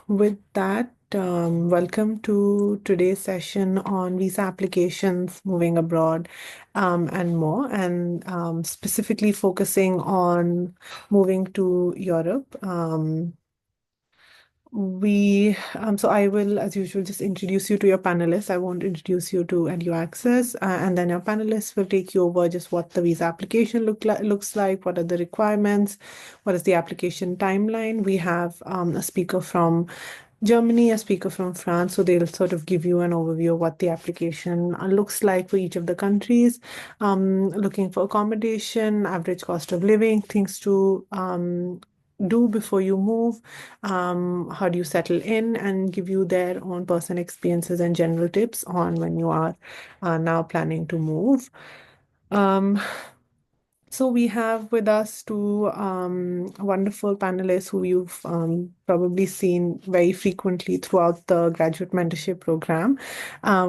With that, welcome to today's session on visa applications, moving abroad, and more, and specifically focusing on moving to Europe. So I will, as usual, just introduce you to your panelists. I won't introduce you to EduAccess, and then your panelists will take you over just what the visa application looks like, what are the requirements, what is the application timeline. We have a speaker from Germany, a speaker from France, so they'll sort of give you an overview of what the application looks like for each of the countries. Looking for accommodation, average cost of living, things to do before you move, how do you settle in, and give you their own personal experiences and general tips on when you are now planning to move. Um, so we have with us two wonderful panelists who you've probably seen very frequently throughout the Graduate Mentorship Program.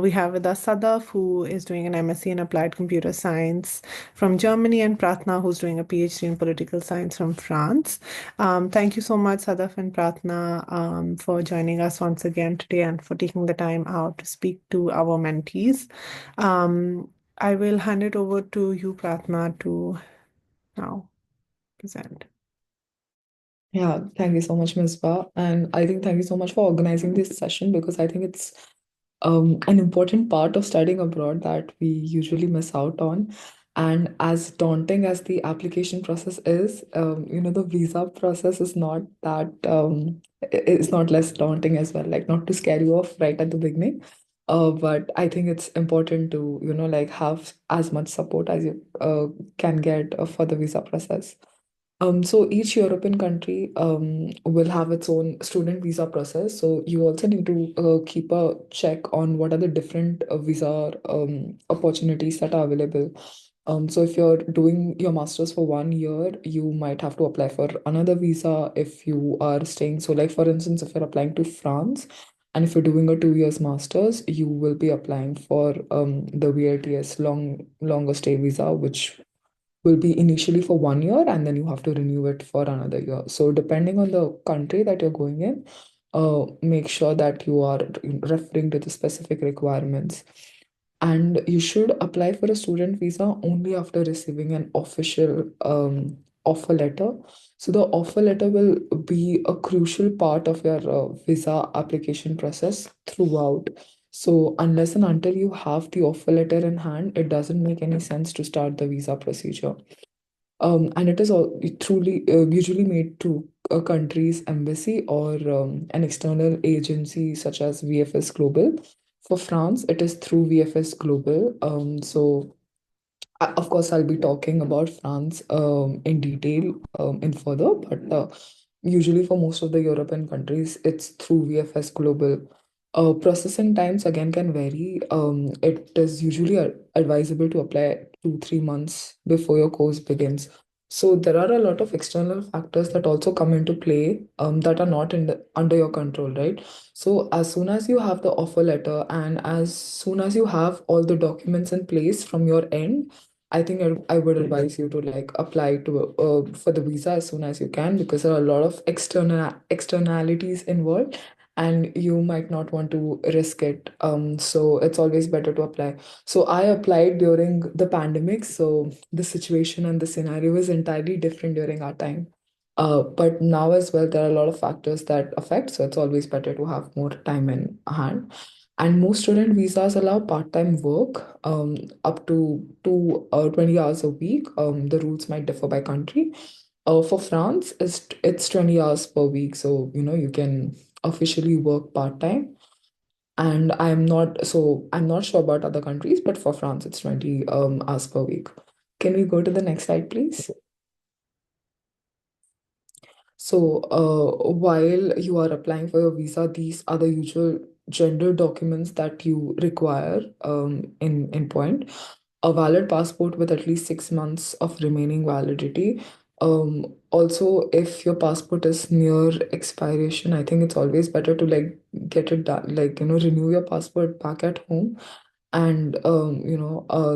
We have with us Sadaf, who is doing an MSc in Applied Computer Science from Germany, and Prarthana, who's doing a PhD in Political Science from France. Thank you so much, Sadaf and Prarthana, for joining us once again today and for taking the time out to speak to our mentees. I will hand it over to you, Pratna, to now present. Yeah, thank you so much, Ms. Ba. And I think thank you so much for organizing this session because I think it's an important part of studying abroad that we usually miss out on. And as daunting as the application process is, the visa process is not that, it's not less daunting as well, like not to scare you off right at the beginning. But I think it's important to, like have as much support as you can get for the visa process. So each European country will have its own student visa process. So you also need to keep a check on what are the different visa opportunities that are available. So if you're doing your master's for 1 year, you might have to apply for another visa if you are staying. So like for instance, if you're applying to France and if you're doing a 2 years master's, you will be applying for the VLTS longer stay visa, which will be initially for 1 year and then you have to renew it for another year. So depending on the country that you're going in, make sure that you are referring to the specific requirements. And you should apply for a student visa only after receiving an official offer letter. So the offer letter will be a crucial part of your visa application process throughout. So unless and until you have the offer letter in hand, it doesn't make any sense to start the visa procedure. And it is all truly usually made to a country's embassy or an external agency such as VFS Global. For France, it is through VFS Global. Of course, I'll be talking about France in detail in further, but usually for most of the European countries, it's through VFS Global. Processing times again can vary. It is usually advisable to apply 2-3 months before your course begins. So there are a lot of external factors that also come into play that are not under your control, right? So as soon as you have the offer letter and as soon as you have all the documents in place from your end, I think I would advise you to like apply to for the visa as soon as you can because there are a lot of externalities involved and you might not want to risk it. So it's always better to apply. So I applied during the pandemic, so the situation and the scenario was entirely different during our time. But now as well, there are a lot of factors that affect, so it's always better to have more time in hand. And most student visas allow part-time work up to 20 hours a week. The rules might differ by country. For France, it's 20 hours per week, so you can officially work part-time. And I'm not sure about other countries, but for France, it's 20 hours per week. Can we go to the next slide, please? So, while you are applying for your visa, these are the usual gender documents that you require in point. A valid passport with at least 6 months of remaining validity. Also, if your passport is near expiration, I think it's always better to like get it done, like renew your passport back at home and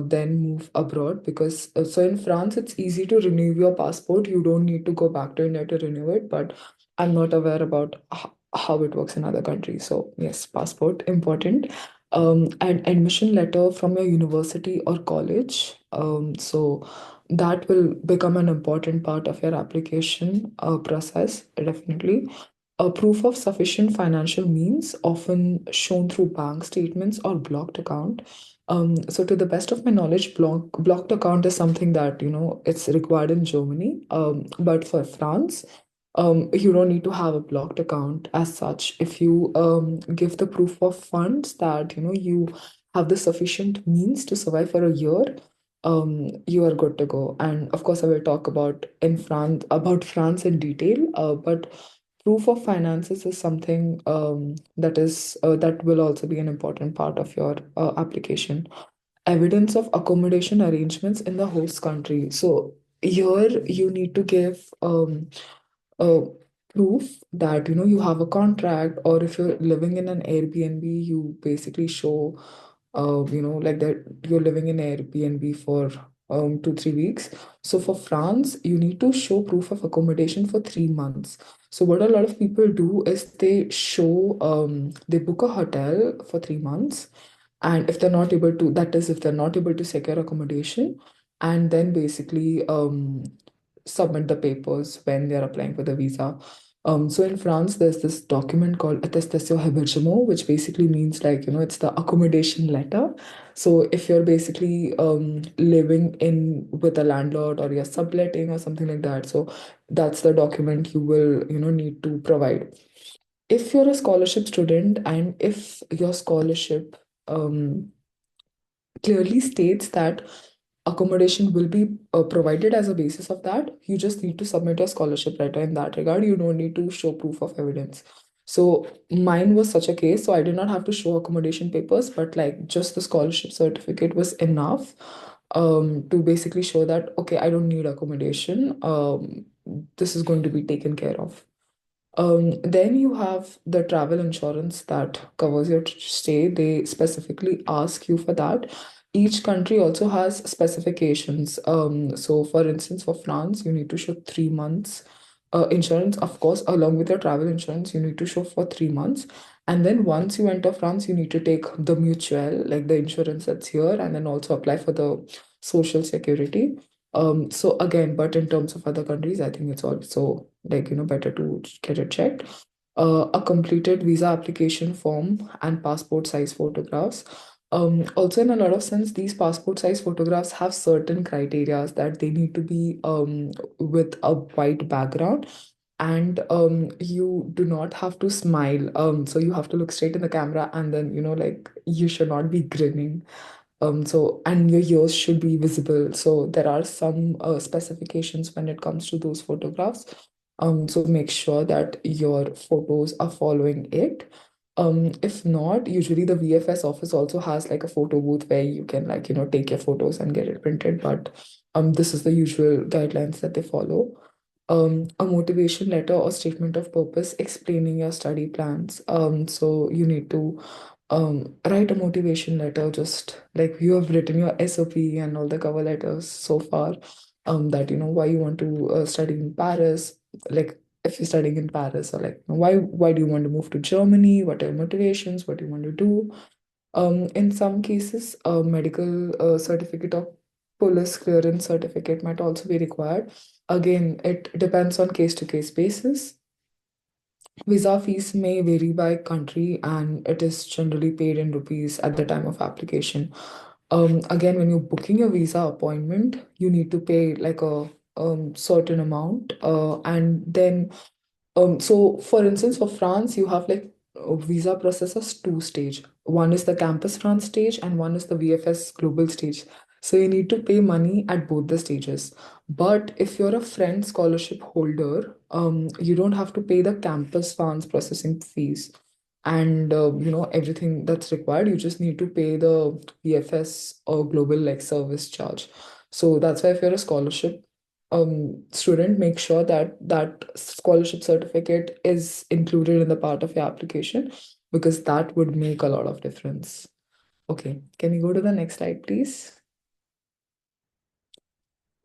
then move abroad because so in France it's easy to renew your passport. You don't need to go back to India to renew it, but I'm not aware about how it works in other countries. So yes, passport important. And admission letter from your university or college. So that will become an important part of your application process, definitely. A proof of sufficient financial means, often shown through bank statements or blocked account. So to the best of my knowledge, blocked account is something that, it's required in Germany. But for France, you don't need to have a blocked account as such. If you give the proof of funds that you have the sufficient means to survive for a year, you are good to go. And of course, I will talk about France in detail. But proof of finances is something that will also be an important part of your application. Evidence of accommodation arrangements in the host country. So here you need to give a proof that you have a contract, or if you're living in an Airbnb, you basically show like that you're living in Airbnb for 2-3 weeks. So for France, you need to show proof of accommodation for 3 months. So what a lot of people do is they book a hotel for 3 months, and if they're not able to, that is, if they're not able to secure accommodation, and then basically submit the papers when they're applying for the visa. So in France, there's this document called Attestation Hébergement, which basically means, like, it's the accommodation letter. So if you're basically living in with a landlord, or you're subletting or something like that, so that's the document you will, need to provide. If you're a scholarship student, and if your scholarship um, clearly states that accommodation will be provided as a basis of that, you just need to submit your scholarship letter in that regard. You don't need to show proof of evidence. So mine was such a case, so I did not have to show accommodation papers, but like just the scholarship certificate was enough to basically show that, okay, I don't need accommodation. This is going to be taken care of. Then you have the travel insurance that covers your stay. They specifically ask you for that. Each country also has specifications. So for instance, for France, you need to show 3 months insurance, of course, along with your travel insurance, you need to show for 3 months. And then once you enter France, you need to take the mutual, like the insurance that's here, and then also apply for the social security. So again, but in terms of other countries, I think it's also, like, better to get it checked. A completed visa application form and passport size photographs. Also, in a lot of sense, these passport size photographs have certain criteria that they need to be with a white background, and you do not have to smile. So you have to look straight in the camera, and then like, you should not be grinning. So, and your ears should be visible. So there are some specifications when it comes to those photographs. So make sure that your photos are following it. If not, usually the VFS office also has like a photo booth where you can, like, take your photos and get it printed. But this is the usual guidelines that they follow. A motivation letter or statement of purpose explaining your study plans. So you need to write a motivation letter, just like you have written your SOP and all the cover letters so far, that why you want to study in Paris, like if you're studying in Paris, or like why do you want to move to Germany, what are your motivations, what do you want to do. In some cases, a medical certificate or police clearance certificate might also be required. Again, it depends on case to case basis. Visa fees may vary by country, and it is generally paid in rupees at the time of application. Again, when you're booking a visa appointment, you need to pay like a certain amount, and then so for instance, for France, you have like a visa process as two stage. One is the Campus France stage, and one is the VFS Global stage. So you need to pay money at both the stages. But if you're a Friend scholarship holder, you don't have to pay the Campus France processing fees and everything that's required. You just need to pay the VFS or Global like service charge. So that's why if you're a scholarship student, make sure that that scholarship certificate is included in the part of your application, because that would make a lot of difference. Okay, can you go to the next slide, please?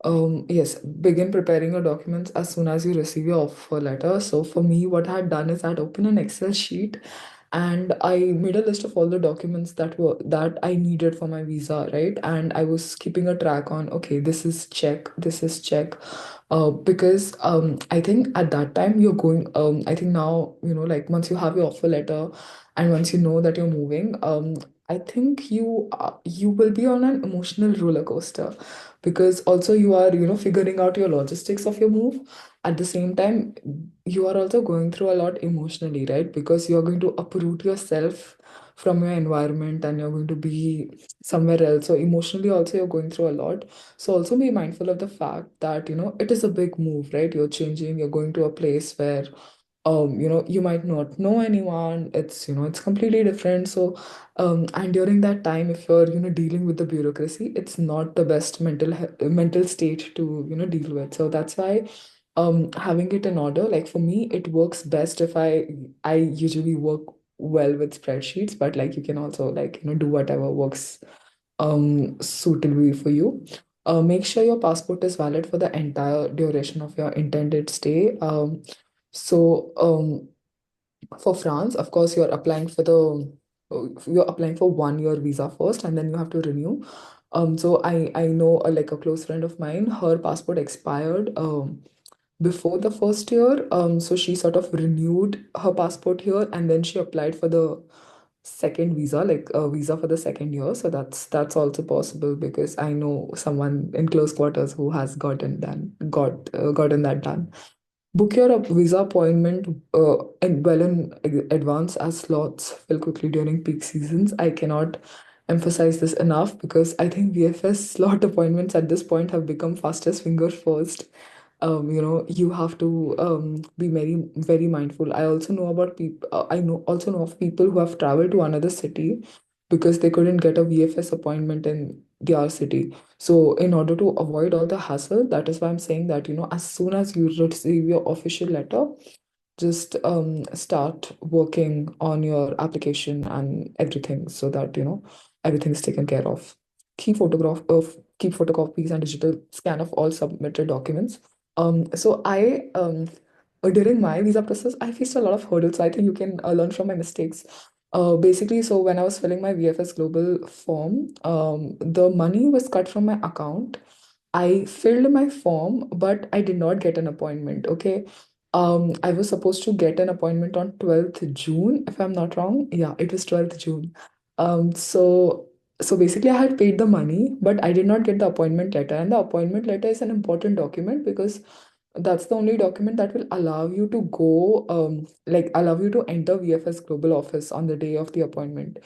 Yes, begin preparing your documents as soon as you receive your offer letter. So for me, what I had done is I'd open an Excel sheet and I made a list of all the documents that I needed for my visa, right? And I was keeping a track on, okay, this is check, this is check. Because I think at that time you're going, I think now, like once you have your offer letter and once you know that you're moving, I think you will be on an emotional roller coaster because also you are figuring out your logistics of your move. At the same time, you are also going through a lot emotionally, right? Because you're going to uproot yourself from your environment and you're going to be somewhere else, so emotionally also you're going through a lot. So also be mindful of the fact that it is a big move, right? You're changing, you're going to a place where you might not know anyone. It's completely different. So and during that time, if you're dealing with the bureaucracy, it's not the best mental state to deal with. So that's why having it in order, like for me, it works best if I usually work well with spreadsheets, but like you can also like do whatever works suitably for you. Make sure your passport is valid for the entire duration of your intended stay. So for France, of course, you're applying for 1 year visa first, and then you have to renew. So I know like a close friend of mine, her passport expired before the first year. So she sort of renewed her passport here, and then she applied for the second visa, like a visa for the second year. So that's also possible because I know someone in close quarters who has gotten that done. Book your visa appointment and well in advance as slots fill quickly during peak seasons. I cannot emphasize this enough because I think VFS slot appointments at this point have become fastest fingers first. You have to be very, very mindful. I also know about people, also know of people who have traveled to another city because they couldn't get a VFS appointment in their city. So, in order to avoid all the hassle, that is why I'm saying that, as soon as you receive your official letter, just start working on your application and everything so that, everything's taken care of. Keep photocopies and digital scan of all submitted documents. So during my visa process, I faced a lot of hurdles. So I think you can learn from my mistakes. Basically, so when I was filling my VFS Global form, the money was cut from my account. I filled my form, but I did not get an appointment. Okay. I was supposed to get an appointment on 12th June, if I'm not wrong. Yeah, it was 12th June. So basically I had paid the money, but I did not get the appointment letter. And the appointment letter is an important document because that's the only document that will allow you to go, like allow you to enter VFS Global Office on the day of the appointment.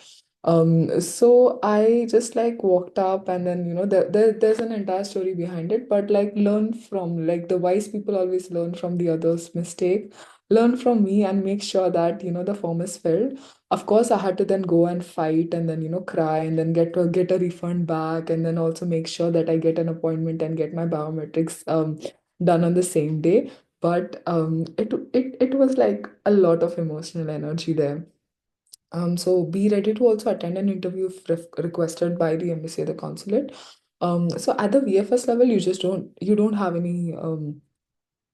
So I just like walked up and then, there's an entire story behind it, but like learn from like the wise people always learn from the others' mistake. Learn from me and make sure that, the form is filled. Of course, I had to then go and fight and then, cry and then get a refund back and then also make sure that I get an appointment and get my biometrics done on the same day. But it was like a lot of emotional energy there. So be ready to also attend an interview if requested by the embassy or the consulate. So at the VFS level, you don't have any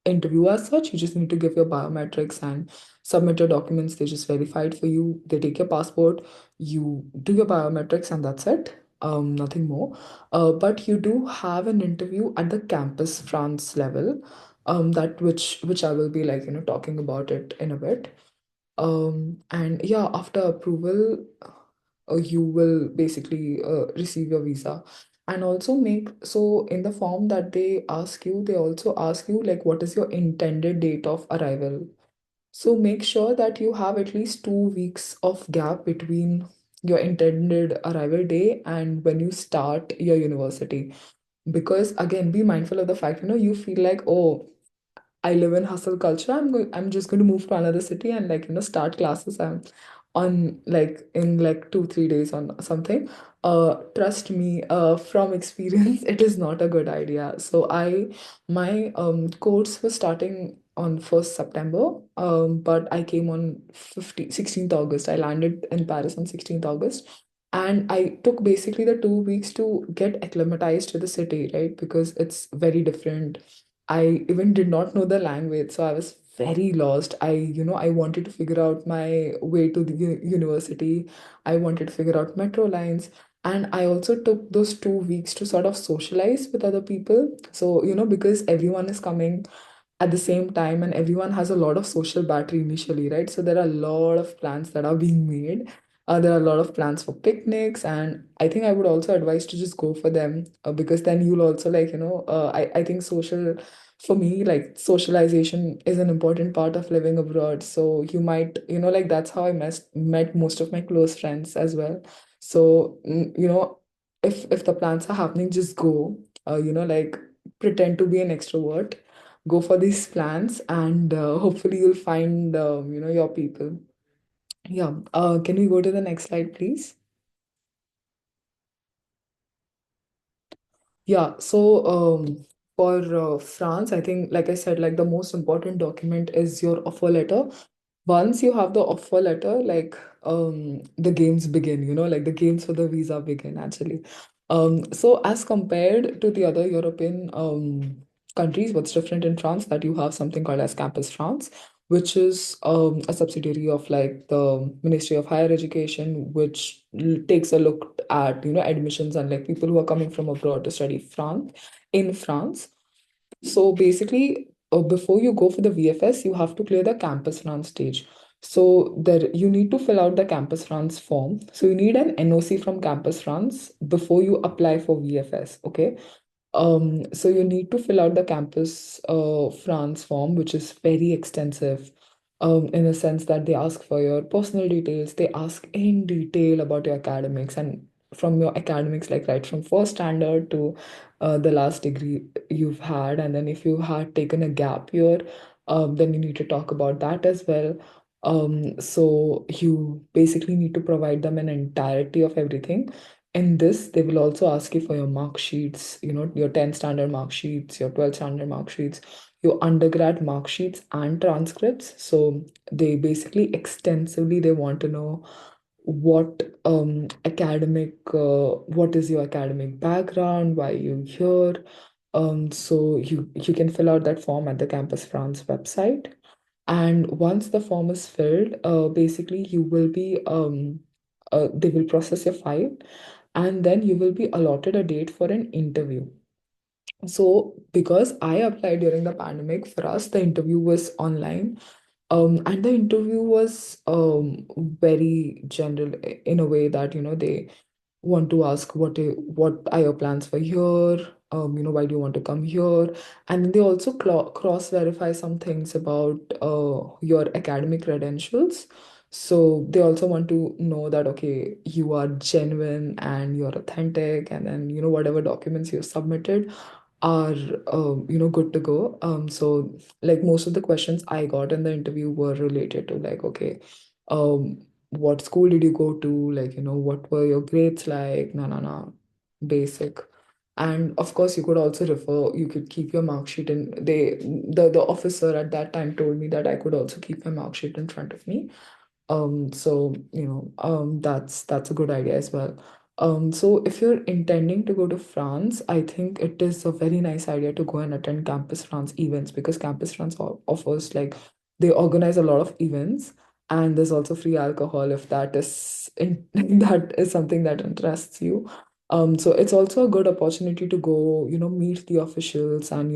interview as such. You just need to give your biometrics and submit your documents. They just verify it for you. They take your passport, you do your biometrics, and that's it. Nothing more. But you do have an interview at the campus France level. That which I will be like talking about it in a bit. And yeah, after approval, you will basically receive your visa. And also make so in the form that they also ask you like what is your intended date of arrival. So make sure that you have at least 2 weeks of gap between your intended arrival day and when you start your university. Because again, be mindful of the fact, you feel like, oh, I live in hustle culture. I'm just going to move to another city and like start classes. I'm on like in like 2 3 days on something. Trust me, from experience, it is not a good idea. So my course was starting on 1st September. But I came on 16th August. I landed in Paris on 16th August. And I took basically the 2 weeks to get acclimatized to the city, right? Because it's very different. I even did not know the language, so I was very lost. I wanted to figure out my way to the university. I wanted to figure out metro lines. And I also took those 2 weeks to sort of socialize with other people. So, because everyone is coming at the same time and everyone has a lot of social battery initially, right? So there are a lot of plans that are being made. There are a lot of plans for picnics, and I think I would also advise to just go for them, because then you'll also, like, I think for me, like, socialization is an important part of living abroad. So you might, like, that's how I met most of my close friends as well. So, if the plans are happening, just go, like, pretend to be an extrovert, go for these plans, and hopefully you'll find your people. Yeah. Can we go to the next slide, please? Yeah. So, for France, I think, like I said, like, the most important document is your offer letter. Once you have the offer letter, like, the games begin, like, the games for the visa begin, actually. So as compared to the other European countries, what's different in France, that you have something called as Campus France, which is a subsidiary of, like, the Ministry of Higher Education, which takes a look at, admissions and, like, people who are coming from abroad to study France in France. So basically, before you go for the VFS, you have to clear the campus run stage. So there, you need to fill out the campus runs form. So you need an NOC from campus runs before you apply for VFS. Okay. So you need to fill out the campus France form, which is very extensive, in the sense that they ask for your personal details, they ask in detail about your academics, and from your academics, like, right from first standard to the last degree you've had. And then if you had taken a gap year, then you need to talk about that as well. So you basically need to provide them an entirety of everything. In this, they will also ask you for your mark sheets, your 10th standard mark sheets, your 12th standard mark sheets, your undergrad mark sheets and transcripts. So they basically extensively, they want to know what what is your academic background, why you here. So you can fill out that form at the Campus France website. And once the form is filled, basically you will be they will process your file, and then you will be allotted a date for an interview. So because I applied during the pandemic, for us the interview was online. And the interview was very general, in a way that, they want to ask what are your plans for here, why do you want to come here. And then they also cross verify some things about your academic credentials. So they also want to know that, okay, you are genuine and you're authentic, and then, whatever documents you submitted are good to go. So, like, most of the questions I got in the interview were related to, like, okay, what school did you go to, like, what were your grades like, na basic. And of course, you could keep your mark sheet, and the officer at that time told me that I could also keep my mark sheet in front of me. So, that's a good idea as well. So if you're intending to go to France, I think it is a very nice idea to go and attend Campus France events, because Campus France offers, like, they organize a lot of events, and there's also free alcohol if that is something that interests you. So it's also a good opportunity to go, meet the officials, and,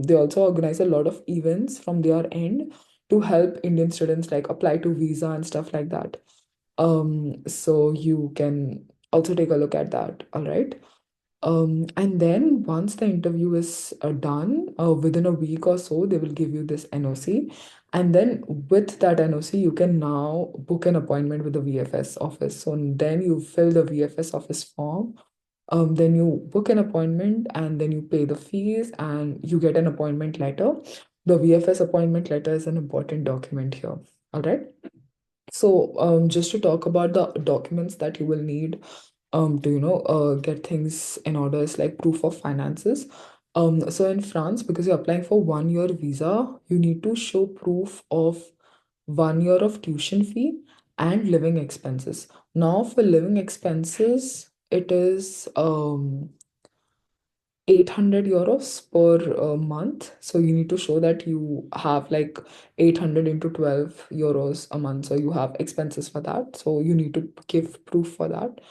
they also organize a lot of events from their end to help Indian students, like, apply to visa and stuff like that. So you can also take a look at that. All right. And then once the interview is done, within a week or so, they will give you this NOC. And then with that NOC, you can now book an appointment with the VFS office. So then you fill the VFS office form. Then you book an appointment, and then you pay the fees, and you get an appointment letter. The VFS appointment letter is an important document here. All right. So, just to talk about the documents that you will need to, get things in order, is like proof of finances. So in France, because you're applying for 1 year visa, you need to show proof of 1 year of tuition fee and living expenses. Now, for living expenses, it is 800 euros per month. So you need to show that you have like 800 into 12 euros a month. So you have expenses for that. So you need to give proof for that.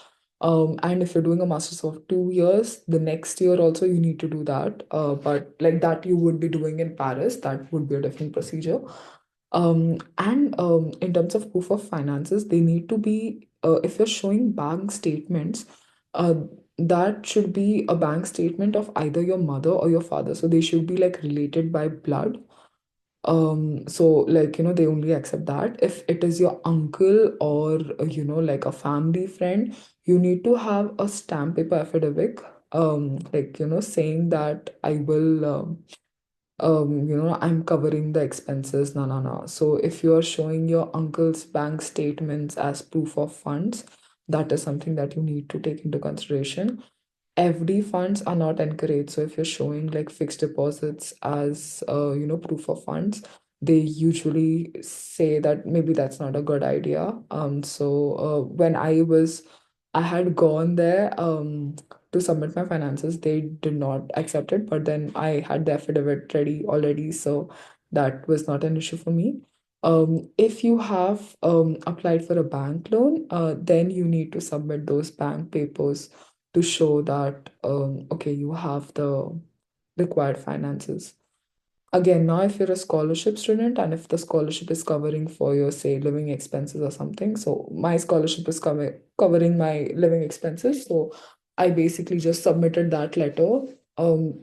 And if you're doing a master's of 2 years, the next year also you need to do that. But like that you would be doing in Paris, that would be a different procedure. And in terms of proof of finances, they need to be, if you're showing bank statements, uh, that should be a bank statement of either your mother or your father. So they should be like related by blood. So like, they only accept that. If it is your uncle or, like a family friend, you need to have a stamp paper affidavit, like, saying that I will, I'm covering the expenses, no. So if you are showing your uncle's bank statements as proof of funds, that is something that you need to take into consideration. FD funds are not encouraged. So if you're showing like fixed deposits as proof of funds, they usually say that maybe that's not a good idea. So when I had gone there to submit my finances, they did not accept it, but then I had the affidavit ready already, so that was not an issue for me. If you have applied for a bank loan, then you need to submit those bank papers to show that okay, you have the required finances. Again, now if you're a scholarship student and if the scholarship is covering for your, say, living expenses or something, so my scholarship is covering my living expenses, so I basically just submitted that letter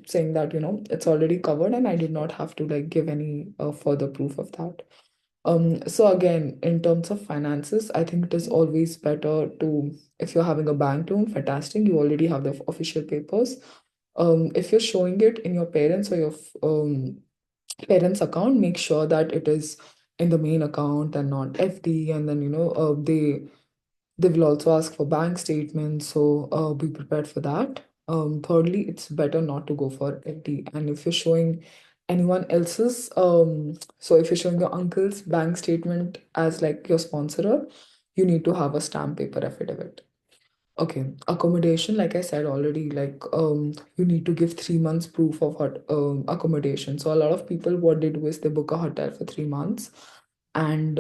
saying that it's already covered and I did not have to like give any further proof of that. So again, in terms of finances, I think it is always better to, if you're having a bank loan, fantastic, you already have the official papers. If you're showing it in your parents or your parents' account, make sure that it is in the main account and not FD. And then, they will also ask for bank statements, so be prepared for that. Thirdly, it's better not to go for FD. And if you're showing anyone else's, so if you're showing your uncle's bank statement as like your sponsorer, you need to have a stamp paper affidavit. Okay, accommodation, like I said already, like you need to give 3 months proof of accommodation. So a lot of people, what they do is they book a hotel for 3 months, and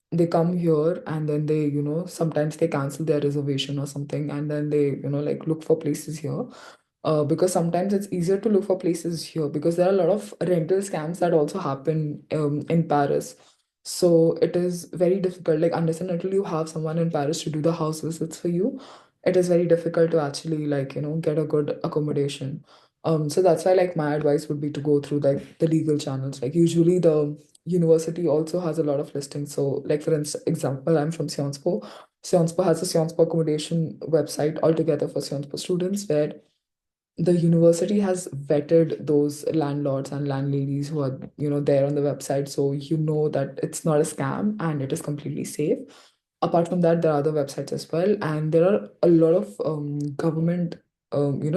they come here, and then they, sometimes they cancel their reservation or something, and then they, like look for places here. Because sometimes it's easier to look for places here because there are a lot of rental scams that also happen in Paris. So it is very difficult. Like unless and until you have someone in Paris to do the house visits for you, it is very difficult to actually like get a good accommodation. So that's why like my advice would be to go through like the legal channels. Like usually the university also has a lot of listings. So like for example, I'm from Sciences Po. Sciences Po has a Sciences Po accommodation website altogether for Sciences Po students where the university has vetted those landlords and landladies who are there on the website, so that it's not a scam and it is completely safe. Apart from that, there are other websites as well, and there are a lot of government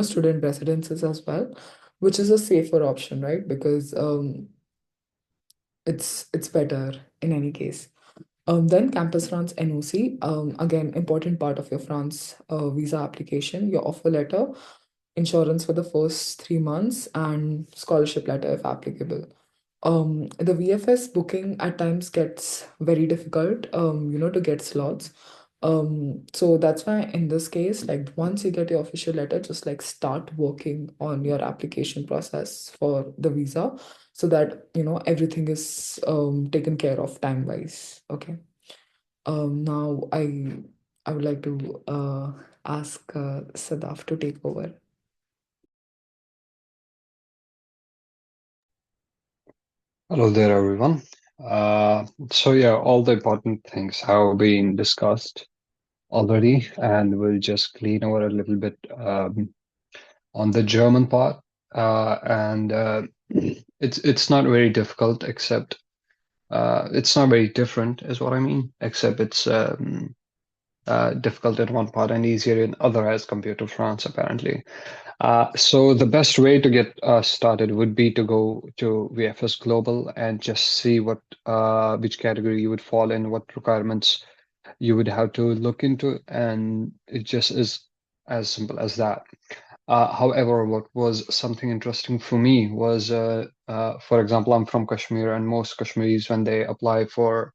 student residences as well, which is a safer option, right? Because it's better in any case. Then Campus France NOC, again, important part of your France visa application, your offer letter, insurance for the first 3 months, and scholarship letter if applicable. The VFS booking at times gets very difficult, to get slots. So that's why in this case, like once you get your official letter, just like start working on your application process for the visa so that, everything is taken care of time-wise. Okay. Now I would like to ask Sadaf to take over. Hello there, everyone. So yeah, all the important things have been discussed already, and we'll just clean over a little bit on the German part. And it's not very difficult, except it's not very different, is what I mean. Except it's difficult in one part and easier in other as compared to France, apparently. So the best way to get started would be to go to VFS Global and just see what which category you would fall in, what requirements you would have to look into, and it just is as simple as that. However, what was something interesting for me was, for example, I'm from Kashmir, and most Kashmiris, when they apply for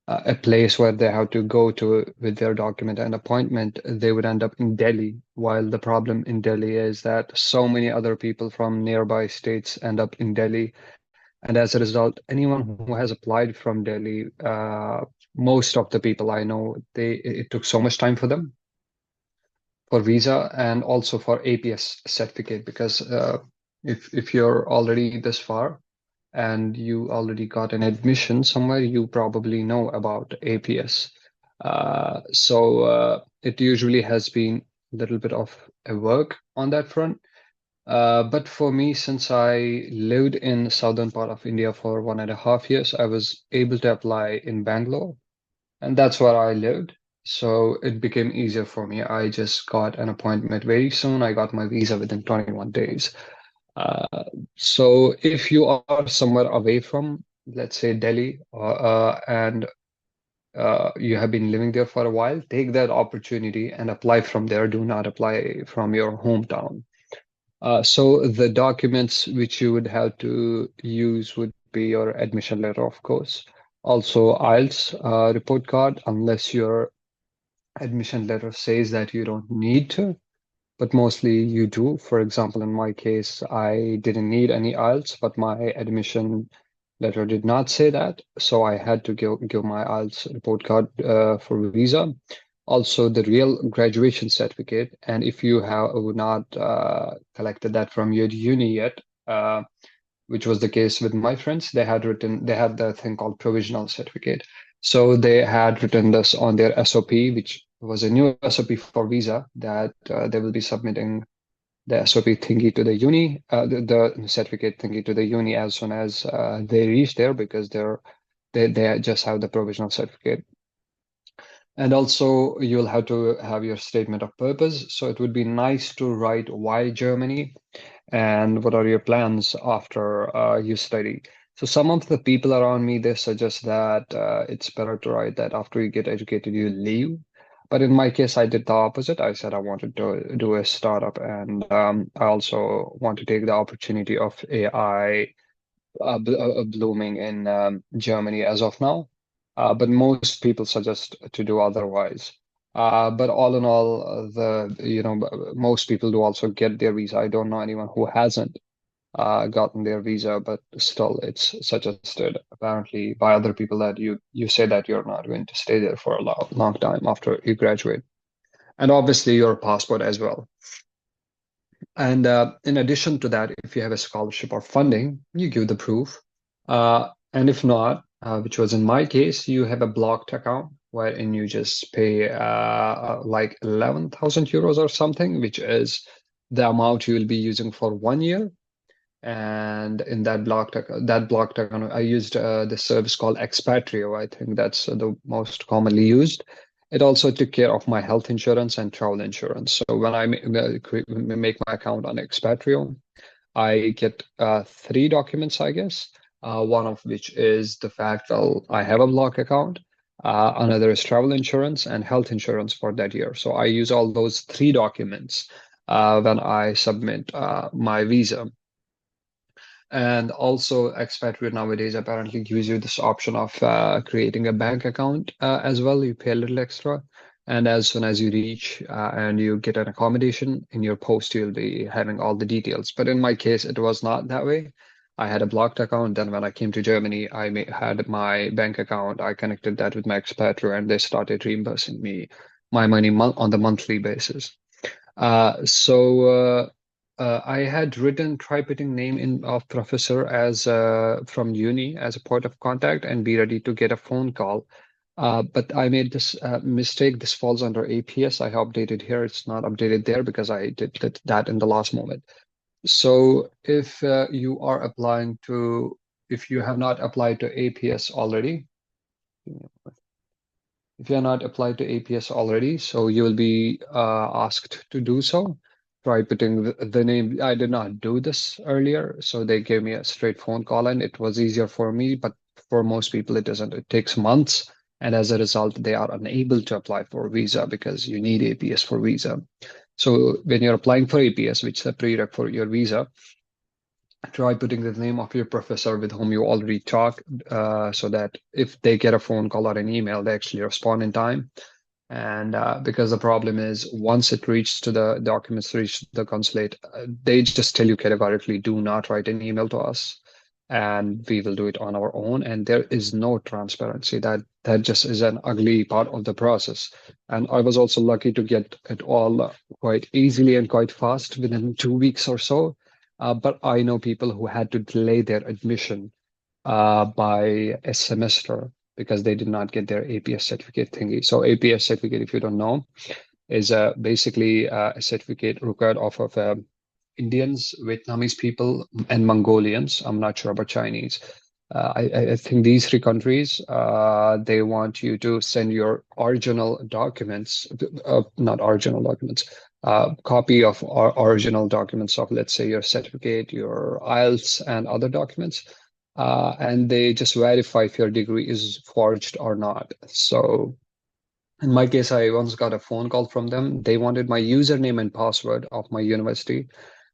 a place where they have to go to with their document and appointment, they would end up in Delhi. While the problem in Delhi is that so many other people from nearby states end up in Delhi. And as a result, anyone who has applied from Delhi, most of the people I know, it took so much time for them for visa and also for APS certificate, because if you're already this far and you already got an admission somewhere, you probably know about APS. So it usually has been a little bit of a work on that front. But for me, since I lived in southern part of India for 1.5 years, I was able to apply in Bangalore, and that's where I lived. So it became easier for me. I just got an appointment very soon. I got my visa within 21 days. Uh, so if you are somewhere away from, let's say, Delhi, and you have been living there for a while, take that opportunity and apply from there. Do not apply from your hometown. So the documents which you would have to use would be your admission letter, of course. Also, IELTS report card, unless your admission letter says that you don't need to, but mostly you do. For example, in my case, I didn't need any IELTS, but my admission letter did not say that, so I had to give my IELTS report card for visa. Also, the real graduation certificate, and if you have not collected that from your uni yet, which was the case with my friends, they had the thing called provisional certificate. So they had written this on their SOP, which was a new SOP for visa, that they will be submitting the SOP thingy to the uni, the certificate thingy to the uni as soon as they reach there, because they just have the provisional certificate. And also, you'll have to have your statement of purpose. So it would be nice to write why Germany and what are your plans after you study. So some of the people around me, they suggest that it's better to write that after you get educated, you leave. But in my case, I did the opposite. I said I wanted to do a startup, and I also want to take the opportunity of AI blooming in Germany as of now. But most people suggest to do otherwise. But all in all, most people do also get their visa. I don't know anyone who hasn't gotten their visa, but still, it's suggested apparently by other people that you say that you're not going to stay there for a long time after you graduate, and obviously your passport as well. And in addition to that, if you have a scholarship or funding, you give the proof. And if not, which was in my case, you have a blocked account wherein you just pay like 11,000 euros or something, which is the amount you will be using for 1 year. And in that blocked account, I used this service called Expatrio. I think that's the most commonly used. It also took care of my health insurance and travel insurance. So when I make my account on Expatrio, I get three documents, I guess. One of which is the fact that I have a block account. Another is travel insurance and health insurance for that year. So I use all those three documents when I submit my visa. And also, expatriate nowadays apparently gives you this option of creating a bank account as well. You pay a little extra. And as soon as you reach and you get an accommodation in your post, you'll be having all the details. But in my case, it was not that way. I had a blocked account. Then when I came to Germany, had my bank account. I connected that with my expatriate, and they started reimbursing me my money on the monthly basis. I had written, try putting name in of professor as from uni as a point of contact and be ready to get a phone call. But I made this mistake. This falls under APS. I have updated here. It's not updated there because I did that in the last moment. So if if you have not applied to APS already, if you are not applied to APS already, so you will be asked to do so. Try putting the name. I did not do this earlier, so they gave me a straight phone call, and it was easier for me. But for most people, it doesn't. It takes months And as a result, they are unable to apply for visa because you need APS for visa. So when you're applying for APS, which is a prereq for your visa, try putting the name of your professor with whom you already talk, so that if they get a phone call or an email, they actually respond in time. And because the problem is, once it reaches to the documents reach the consulate, they just tell you categorically, do not write an email to us, and we will do it on our own. And there is no transparency. That just is an ugly part of the process. And I was also lucky to get it all quite easily and quite fast within 2 weeks or so. But I know people who had to delay their admission by a semester because they did not get their APS certificate thingy. So APS certificate, if you don't know, is basically a certificate required off of Indians, Vietnamese people, and Mongolians. I'm not sure about Chinese. I think these three countries, they want you to send your original documents, not original documents, copy of original documents of, let's say, your certificate, your IELTS, and other documents. And they just verify if your degree is forged or not. So in my case, I once got a phone call from them. They wanted my username and password of my university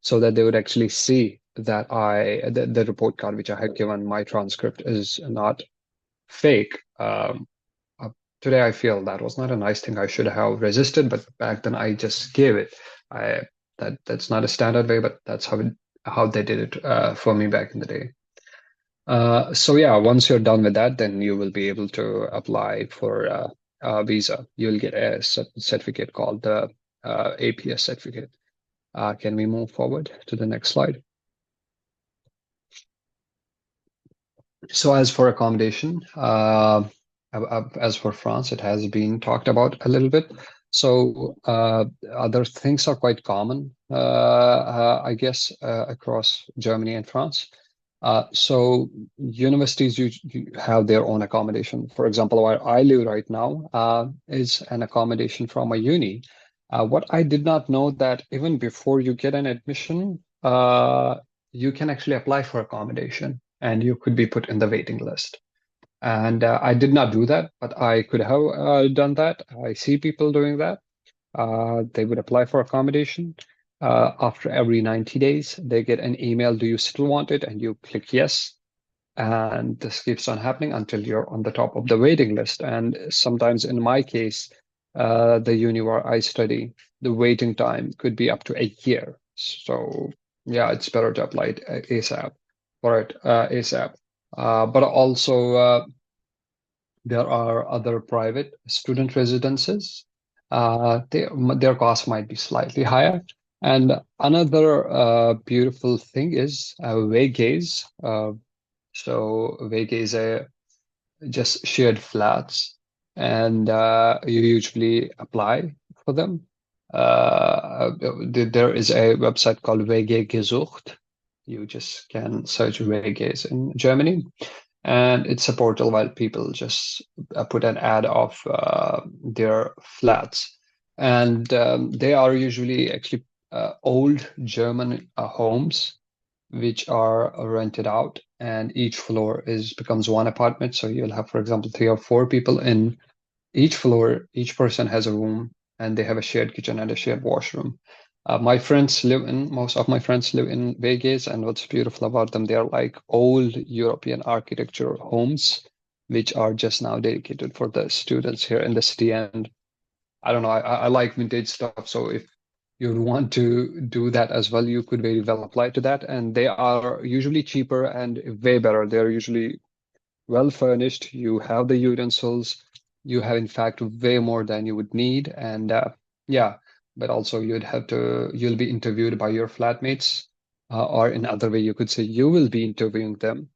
so that they would actually see that the report card which I had given, my transcript, is not fake. Uh, Today I feel that was not a nice thing. I should have resisted, but back then I just gave it. I that's not a standard way, but that's how they did it for me back in the day. So yeah, once you're done with that, then you will be able to apply for a visa. You'll get a certificate called the APS certificate. Can we move forward to the next slide? So as for accommodation, as for France, it has been talked about a little bit. So other things are quite common, I guess, across Germany and France. So universities you have their own accommodation. For example, where I live right now is an accommodation from a uni. What I did not know that even before you get an admission, you can actually apply for accommodation and you could be put in the waiting list. And I did not do that, but I could have done that. I see people doing that. They would apply for accommodation. After every 90 days, they get an email, do you still want it? And you click yes. And this keeps on happening until you're on the top of the waiting list. And sometimes in my case, the uni where I study, the waiting time could be up to a year. So yeah, it's better to apply it ASAP for it ASAP. But also there are other private student residences. Their cost might be slightly higher. And another beautiful thing is Vagaze. So Vega is a just shared flats, and you usually apply for them. There is a website called WG Gesucht. You just can search WGs in Germany, and it's a portal where people just put an ad of their flats, and they are usually actually old German homes which are rented out, and each floor becomes one apartment. So you'll have, for example, 3 or 4 people in each floor. Each person has a room, and they have a shared kitchen and a shared washroom. Most of my friends live in Vegas, and what's beautiful about them, they're like old European architecture homes, which are just now dedicated for the students here in the city. And I don't know, I like vintage stuff. So if you want to do that as well, you could very well apply to that. And they are usually cheaper and way better. They're usually well furnished. You have the utensils. You have, in fact, way more than you would need. And yeah, but also you'll be interviewed by your flatmates. Or in other way, you could say you will be interviewing them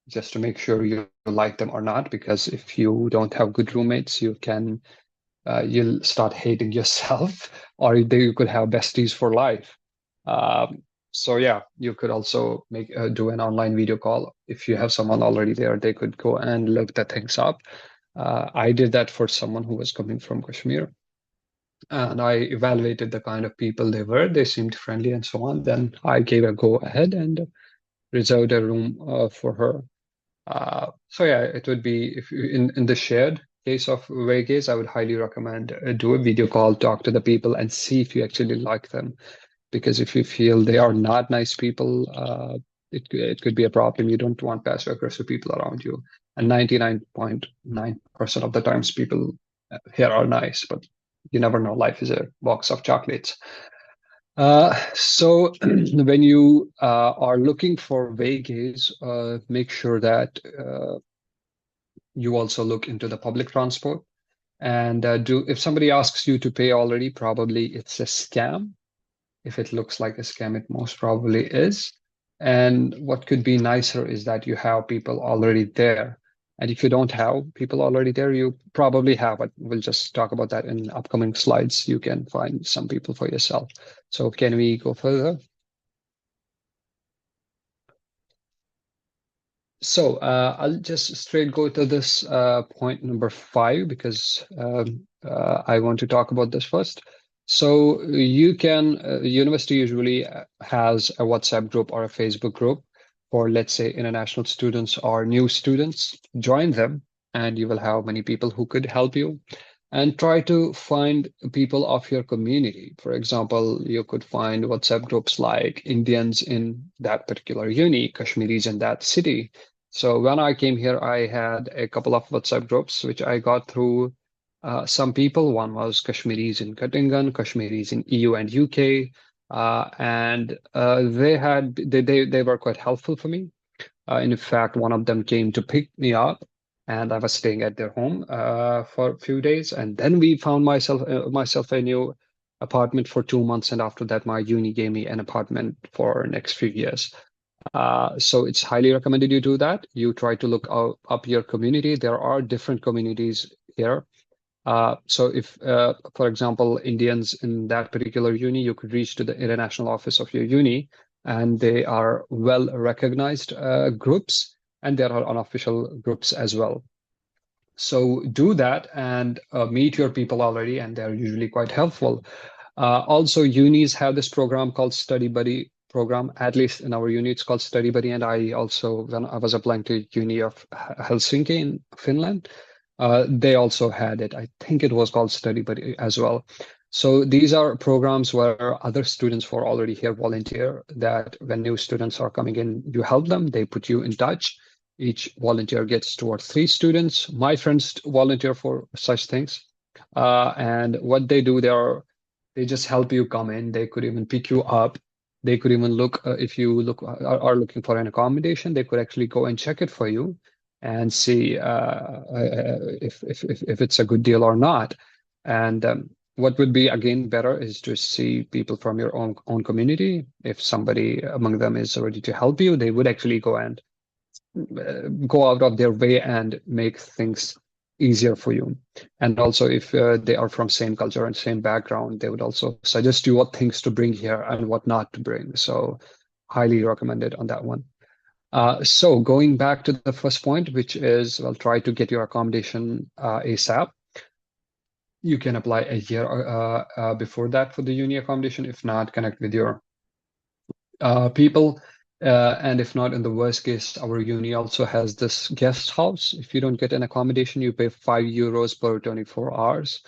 just to make sure you like them or not. Because if you don't have good roommates, you'll start hating yourself, or you could have besties for life. So yeah, you could also do an online video call. If you have someone already there, they could go and look the things up. I did that for someone who was coming from Kashmir, and I evaluated the kind of people they were. They seemed friendly and so on. Then I gave a go ahead and reserved a room for her. So yeah, it would be if you, in the shared case of Vegas, I would highly recommend do a video call, talk to the people, and see if you actually like them. Because if you feel they are not nice people, it could be a problem. You don't want passive aggressive people around you. And 99.9% of the times, people here are nice, but you never know. Life is a box of chocolates. So when you are looking for Vegas, make sure that you also look into the public transport. And do if somebody asks you to pay already, probably it's a scam. If it looks like a scam, it most probably is. And what could be nicer is that you have people already there. And if you don't have people already there, you probably have, but we'll just talk about that in upcoming slides. You can find some people for yourself. So can we go further? So I'll just straight go to this point number 5 because I want to talk about this first. So you can, university usually has a WhatsApp group or a Facebook group for, let's say, international students or new students. Join them, and you will have many people who could help you. And try to find people of your community. For example, you could find WhatsApp groups like Indians in that particular uni, Kashmiris in that city. So when I came here, I had a couple of WhatsApp groups, which I got through some people. One was Kashmiris in Göttingen, Kashmiris in EU and UK, and they were quite helpful for me. In fact, one of them came to pick me up, and I was staying at their home for a few days, and then we found myself a new apartment for 2 months, and after that, my uni gave me an apartment for next few years. So it's highly recommended you do that. You try to look up your community. There are different communities here. So if, for example, Indians in that particular uni, you could reach to the international office of your uni, and they are well recognized groups, and there are unofficial groups as well. So do that and meet your people already, and they're usually quite helpful. Also, unis have this program called Study Buddy program. At least in our uni, it's called Study Buddy. And I also, when I was applying to Uni of Helsinki in Finland, they also had it. I think it was called Study Buddy as well. So these are programs where other students who are already here volunteer, that when new students are coming in, you help them, they put you in touch. Each volunteer gets 2 or 3 students. My friends volunteer for such things. And what they do, they just help you come in. They could even pick you up. They could even look, if you are looking for an accommodation, they could actually go and check it for you and see if it's a good deal or not. And what would be, again, better is to see people from your own community. If somebody among them is ready to help you, they would actually go out of their way and make things easier for you. And also, if they are from same culture and same background, they would also suggest you what things to bring here and what not to bring. So highly recommended on that one. So going back to the first point, which is, well, try to get your accommodation ASAP. You can apply a year before that for the uni accommodation. If not, connect with your people. And if not, in the worst case, our uni also has this guest house. If you don't get an accommodation, you pay €5 per 24 hours,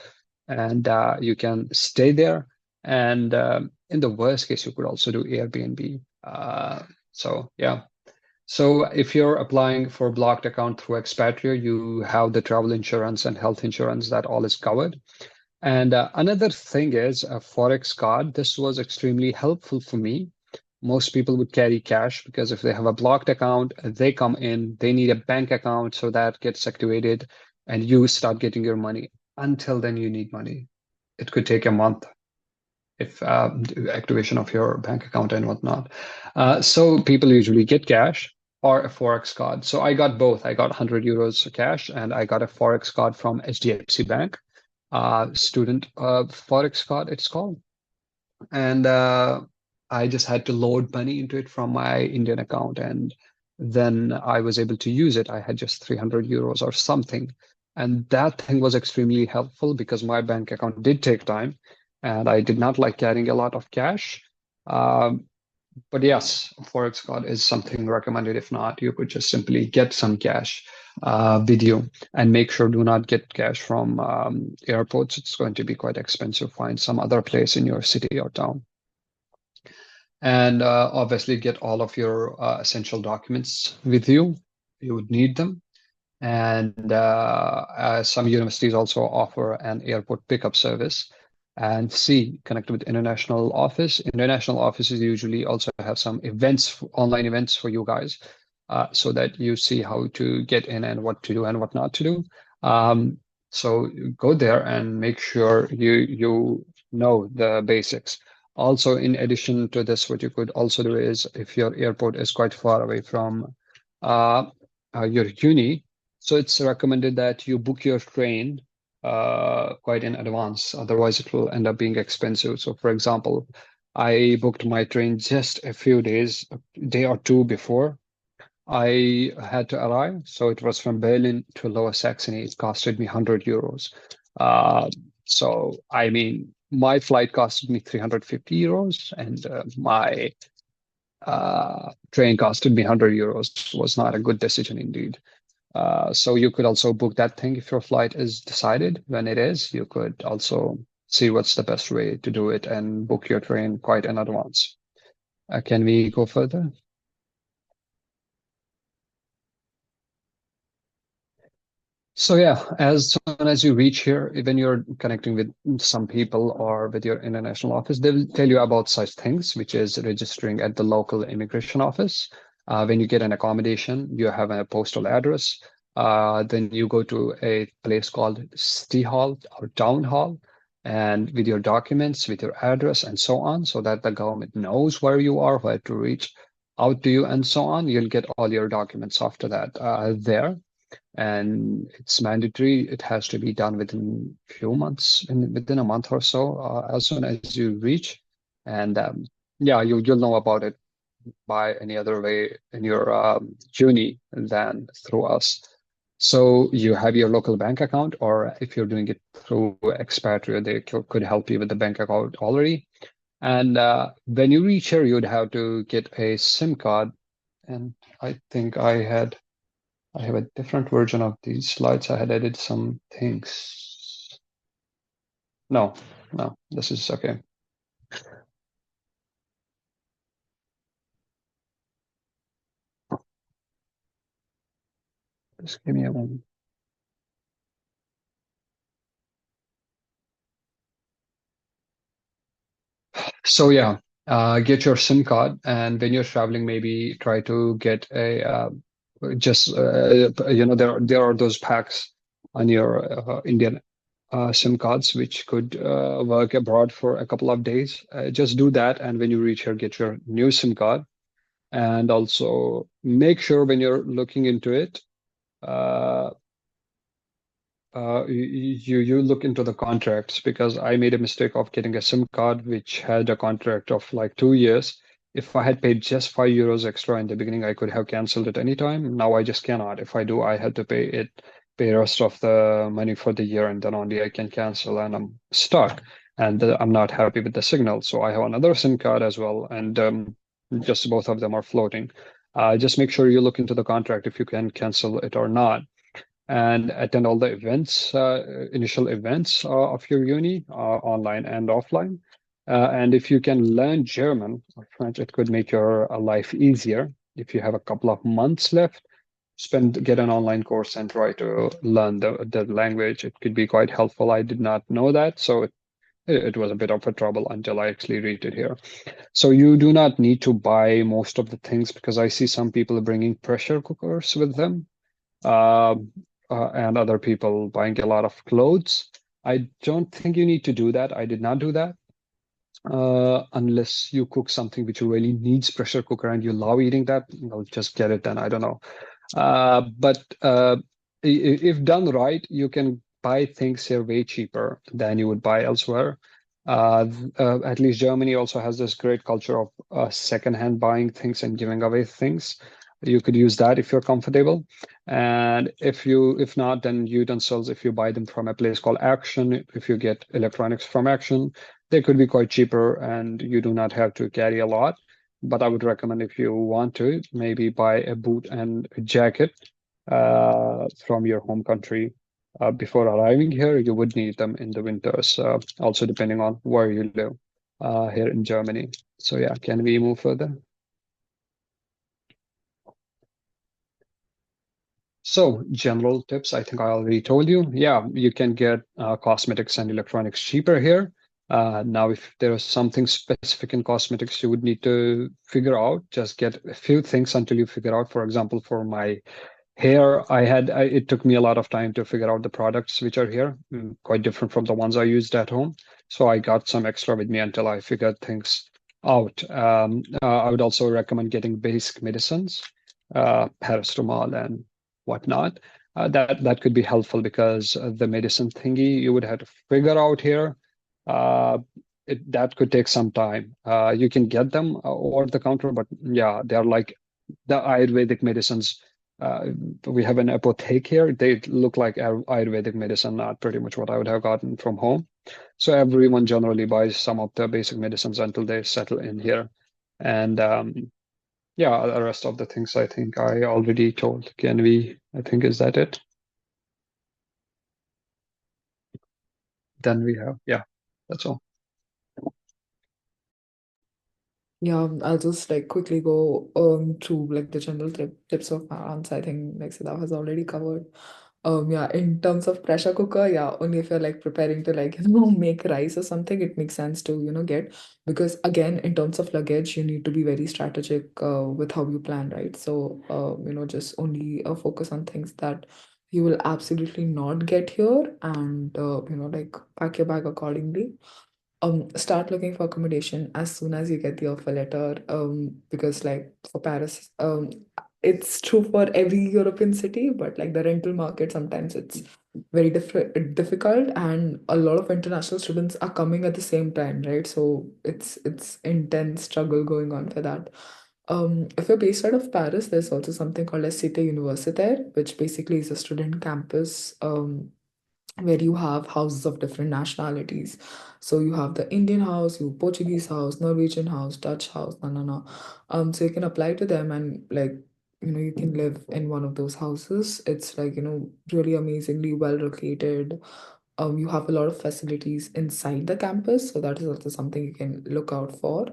and you can stay there. And in the worst case, you could also do Airbnb. So yeah. So if you're applying for a blocked account through Expatria, you have the travel insurance and health insurance, that all is covered. And another thing is a Forex card. This was extremely helpful for me. Most people would carry cash because if they have a blocked account, they come in, they need a bank account, so that gets activated and you start getting your money. Until then, you need money. It could take a month if activation of your bank account and whatnot. So people usually get cash or a Forex card. So I got both. I got €100 cash and I got a Forex card from HDFC Bank, student Forex card, it's called. And I just had to load money into it from my Indian account, and then I was able to use it. I had just €300 or something. And that thing was extremely helpful because my bank account did take time and I did not like carrying a lot of cash. Um, But yes, Forex card is something recommended. If not, you could just simply get some cash with you, and make sure do not get cash from airports. It's going to be quite expensive. Find some other place in your city or town. And obviously get all of your essential documents with you. You would need them. And some universities also offer an airport pickup service. And C, connect with international office. International offices usually also have some events, online events for you guys, so that you see how to get in and what to do and what not to do. So go there and make sure you know the basics. Also, in addition to this, what you could also do is, if your airport is quite far away from uh, your uni, so it's recommended that you book your train quite in advance. Otherwise, it will end up being expensive. So, for example, I booked my train just a few days, a day or two before I had to arrive. So it was from Berlin to Lower Saxony. It costed me 100 euros. Uh, so, I mean, my flight costed me 350 euros, and my train costed me 100 euros. Was not a good decision indeed. So you could also book that thing if your flight is decided. When it is, you could also see what's the best way to do it and book your train quite in advance. Can we go further? So yeah, as soon as you reach here, when you're connecting with some people or with your international office, they'll tell you about such things, which is registering at the local immigration office. When you get an accommodation, you have a postal address. Then you go to a place called city hall or town hall, and with your documents, with your address, and so on, so that the government knows where you are, where to reach out to you, and so on. You'll get all your documents after that there, and it's mandatory. It has to be done within few months, within a month or so, as soon as you reach. And yeah, you'll know about it by any other way in your uni than through us. So you have your local bank account, or if you're doing it through Expatria, they could help you with the bank account already. And when you reach here, you'd have to get a SIM card. And I think I have a different version of these slides. I had added some things. No, no, this is okay. Just give me a moment. So yeah, get your SIM card, and when you're traveling, maybe try to get a there are those packs on your Indian SIM cards which could work abroad for a couple of days. Just do that, and when you reach here, get your new SIM card, and also make sure when you're looking into it, uh, you look into the contracts, because I made a mistake of getting a SIM card which had a contract of like 2 years. If I had paid just €5 extra in the beginning, I could have canceled it anytime. Now I just cannot. If I do, I had to pay rest of the money for the year, and then only I can cancel, and I'm stuck. And I'm not happy with the signal. So I have another SIM card as well, and just both of them are floating. Just make sure you look into the contract if you can cancel it or not, and attend all the events, initial events of your uni, online and offline. And if you can learn German or French, it could make your life easier. If you have a couple of months left, get an online course and try to learn the language. It could be quite helpful. I did not know that, so it was a bit of a trouble until I actually read it here. So you do not need to buy most of the things, because I see some people bringing pressure cookers with them, um, and other people buying a lot of clothes. I don't think you need to do that. I did not do that. Unless you cook something which really needs pressure cooker and you love eating that, you'll just get it then. I don't know. But if done right, you can buy things here way cheaper than you would buy elsewhere. At least Germany also has this great culture of secondhand buying things and giving away things. You could use that if you're comfortable. And if not, then utensils, if you buy them from a place called Action, if you get electronics from Action, they could be quite cheaper, and you do not have to carry a lot. But I would recommend if you want to, maybe buy a boot and a jacket from your home country. Before arriving here, you would need them in the winters, also depending on where you live here in Germany. So yeah, can we move further? So general tips, I think I already told you. Yeah, you can get cosmetics and electronics cheaper here. Now, if there is something specific in cosmetics you would need to figure out, just get a few things until you figure out. For example, for my hair, it took me a lot of time to figure out the products which are here, quite different from the ones I used at home. So I got some extra with me until I figured things out. I would also recommend getting basic medicines, paracetamol and whatnot. That could be helpful because the medicine thingy you would have to figure out here. Uh, that could take some time. You can get them over the counter, but yeah, they're like the Ayurvedic medicines. We have an apotheke here. They look like Ayurvedic medicine, not pretty much what I would have gotten from home. So everyone generally buys some of the basic medicines until they settle in here. And yeah, the rest of the things I think I already told. I think, is that it? Then we have, yeah, that's all. Yeah, I'll just like quickly go through like the general tips of my answer. I think like Sadaf has already covered. Yeah, in terms of pressure cooker, yeah, only if you're like preparing to like make rice or something, it makes sense to get, because again, in terms of luggage, you need to be very strategic with how you plan, right? So just only focus on things that you will absolutely not get here, and like pack your bag accordingly. Start looking for accommodation as soon as you get the offer letter, because like for Paris, it's true for every European city, but like the rental market, sometimes it's very difficult, and a lot of international students are coming at the same time, right? So it's intense struggle going on for that. If you're based out of Paris, there's also something called a Cité Universitaire, which basically is a student campus, where you have houses of different nationalities. So you have the Indian house, you Portuguese house, Norwegian house, Dutch house, no, no, no. So you can apply to them, and like you can live in one of those houses. It's like really amazingly well located. You have a lot of facilities inside the campus, so that is also something you can look out for.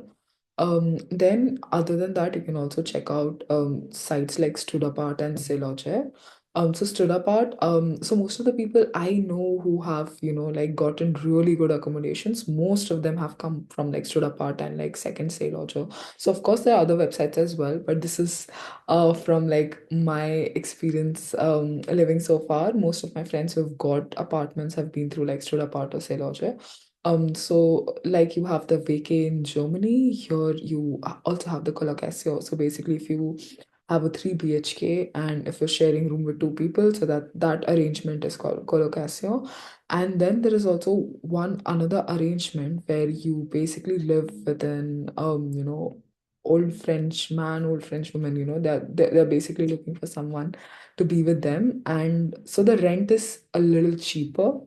Then other than that, you can also check out sites like Studapart and Seloche. So Studapart, so most of the people I know who have, like gotten really good accommodations, most of them have come from like Studapart and like Second Seloche. So of course there are other websites as well, but this is from like my experience living so far. Most of my friends who have got apartments have been through like Studapart or Seloche. So like you have the vacay in Germany, here you also have the colocasia. So basically, if you have a 3 BHK and if you're sharing room with two people, so that arrangement is called colocasia. And then there is also one another arrangement where you basically live within old French man, old French woman, they're basically looking for someone to be with them. And so the rent is a little cheaper.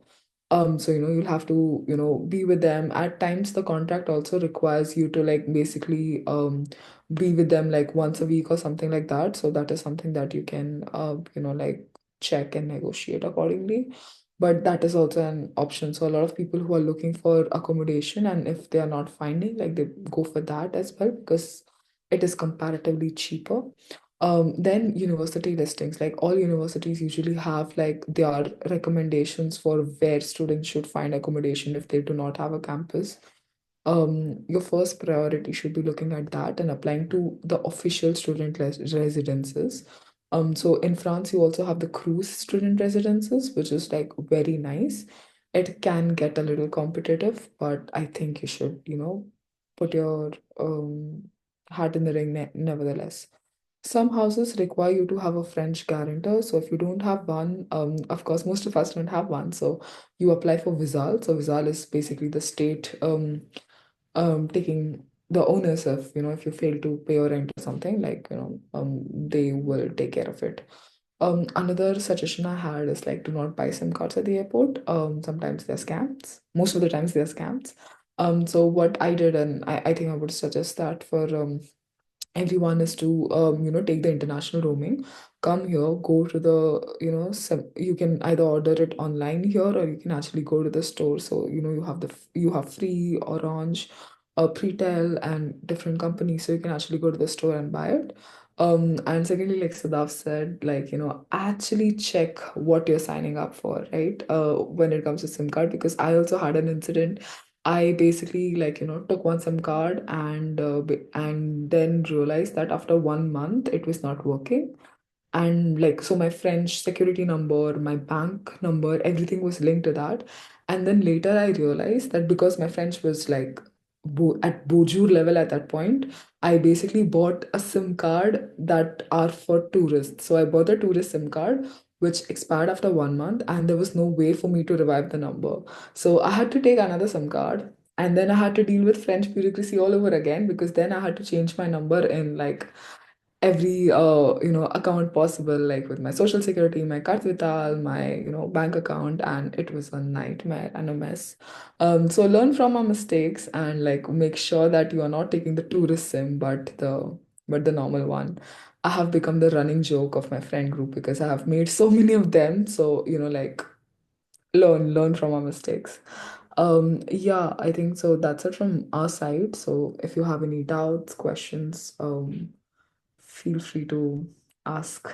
So you'll have to be with them. At times the contract also requires you to like basically be with them like once a week or something like that. So that is something that you can like check and negotiate accordingly. But that is also an option. So a lot of people who are looking for accommodation, and if they are not finding, like they go for that as well, because it is comparatively cheaper. Then university listings, like all universities usually have like their recommendations for where students should find accommodation if they do not have a campus. Your first priority should be looking at that and applying to the official student residences. So in France, you also have the cruise student residences, which is like very nice. It can get a little competitive, but I think you should, put your hat in the ring nevertheless. Some houses require you to have a French guarantor. So if you don't have one, of course, most of us don't have one. So you apply for Visal. So Visal is basically the state taking the onus of, if you fail to pay your rent or something, like, they will take care of it. Another suggestion I had is like, do not buy SIM cards at the airport. Sometimes they're scams. Most of the times they're scams. So what I did, and I think I would suggest that for everyone is to take the international roaming, come here, go to the you can either order it online here, or you can actually go to the store. So you have you have Free, Orange, Pretel, and different companies, so you can actually go to the store and buy it. And secondly, like Sadaf said, like actually check what you're signing up for, right? When it comes to SIM card, because I also had an incident. I basically like took one SIM card, and then realized that after 1 month it was not working. And like, so my French security number, my bank number, everything was linked to that. And then later I realized that because my French was like at bonjour level at that point, I basically bought a SIM card that are for tourists. So I bought a tourist SIM card which expired after 1 month, and there was no way for me to revive the number. So I had to take another SIM card, and then I had to deal with French bureaucracy all over again, because then I had to change my number in like every account possible, like with my social security, my carte vitale, my bank account, and it was a nightmare and a mess. So learn from our mistakes, and like make sure that you are not taking the tourist sim, but the normal one. I have become the running joke of my friend group because I have made so many of them. So like learn from our mistakes. Yeah, I think so. That's it from our side. So if you have any doubts, questions, feel free to ask.